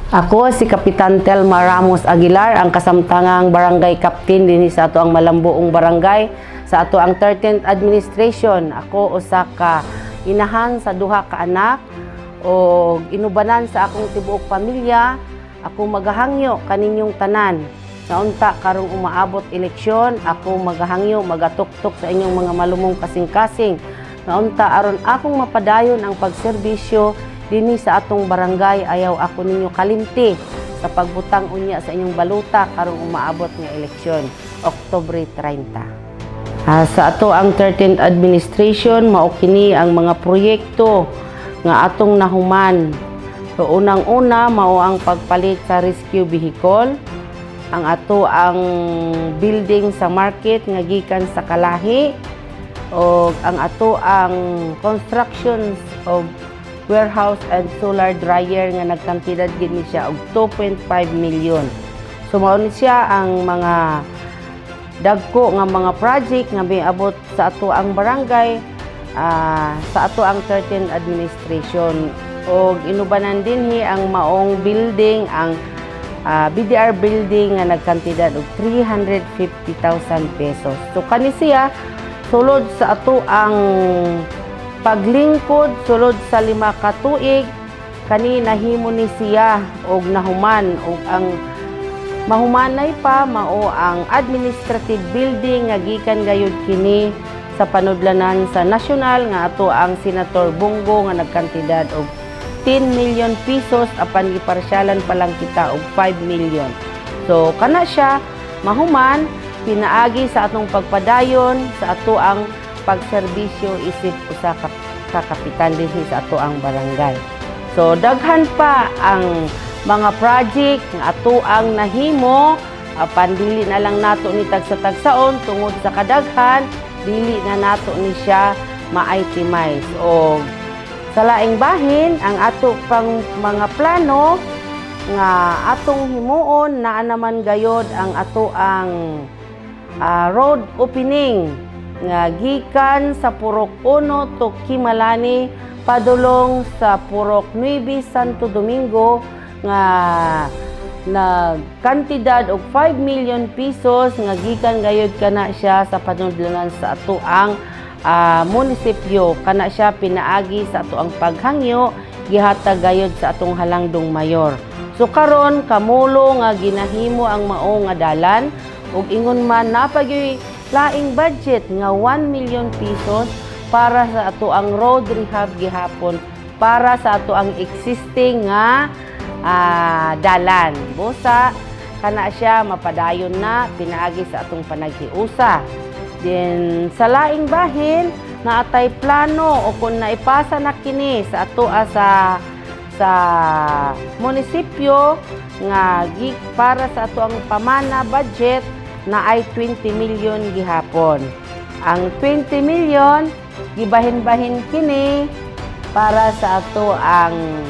Ako si Kapitan Telma Ramos Aguilar, ang kasamtangang barangay captain dinhi sa ato ang Malambuong barangay sa ato ang 13th administration. Ako usa ka inahan sa duha ka anak o inubanan sa akong tibuok pamilya. Ako magahangyo kaninyong tanan. Naunta karong umaabot eleksyon, ako magahangyo magatuktok sa inyong mga malumong kasing-kasing. Naunta aron akong mapadayon ang pagserbisyo dinhi sa atong barangay. Ayaw ako ninyo kalimti sa pagbutang unya sa inyong baluta karong umaabot nga eleksyon, Oktubre 30. Sa ato ang 13th administration, mao kini ang mga proyekto nga atong nahuman. So unang-una mao ang pagpalit sa rescue vehicle, ang ato ang building sa market nga gikan sa Kalahi, o ang ato ang constructions of warehouse and solar dryer nga nagkantidad gid ni siya og 2.5 million. So mao ni siya ang mga dagko nga mga project nga miabot sa ato ang barangay, sa ato ang 13th administration. Og inubanan dinhi ang maong building, ang BDR building nga nagkantidad og 350,000 pesos. So kani siya sulod sa ato ang paglingkod, sulod sa 5 ka tuig, kani nahimo ni siya og nahuman. Og ang mahumanay pa mao ang administrative building nga gikan gayud kini sa panudlanan sa nasyonal nga ato ang Senator Bongo nga nagkantidad og 10 million pesos, apan giparsyalan pa lang kita og 5 million. So kana siya mahuman, pinaagi sa atong pagpadayon sa ato ang pagserbisyo isip usa ka kapitan dinhi sa ato ang barangay. So daghan pa ang mga project nga ato ang nahimo, apan dili na lang nato ni tagsa-tagsaon tungod sa kadaghan, dili na nato ni siya ma-itemize. O sa laing bahin ang ato pang mga plano nga atong himuon, naa naman gayod ang ato ang road opening nga gikan sa Purok 1 to Kimalani padulong sa Purok 9 Santo Domingo nga nagkantidad og 5 million pesos nga gikan gayud kana siya sa panudlanan sa ato ang munisipyo. Kana siya pinaagi sa ato ang paghangyo, gihatag gayud sa atong halangdong mayor. So karon kamulo nga ginahimo ang mao nga dalan, ug ingon man napagyoy laing budget nga 1 million pesos para sa ato ang road rehab gihapon, para sa ato ang existing nga dalan. Busa kana siya mapadayon na pinaagi sa atong panaghiusa. Then sa laing bahin na atay plano o kung naipasa na kini sa ato sa munisipyo nga para sa ato ang pamana budget na ay 20 million gihapon. Ang 20 million gibahin-bahin kini para sa ato ang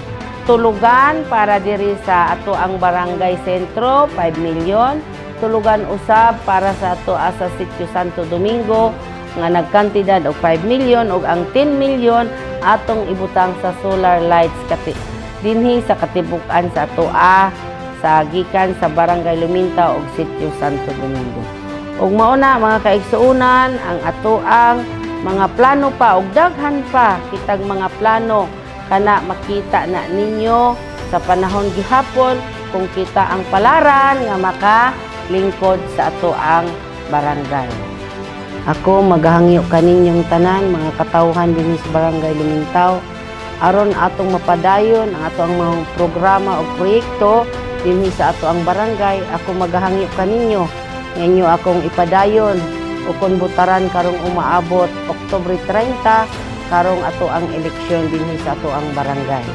tulugan para diri sa ato ang barangay sentro 5 million, tulugan usab para sa ato sa Sitio Santo Domingo nga nagkantidad og 5 million, ug ang 10 million atong ibutang sa solar lights dinhi sa katibukan sa ato sa gikan sa Barangay Luminta ug Sitio Santo Domingo. Ug mao na mga kaigsuonan ang ato ang mga plano pa ug daghan pa kitag mga plano kana makita na ninyo sa panahon gihapon kung kita ang palaran nga makalingkod sa ato ang barangay. Ako magahangyo kaninyong tanan mga katawhan dinhi sa Barangay Lumintaw aron atong mapadayon ang ato ang mga programa o proyekto dinhi sa ato ang barangay. Ako magahangyo kaninyo ngayon akong ipadayon o kung butaran karong umaabot Oktubre 30 karong ato ang eleksyon dinhi sa ato ang barangay.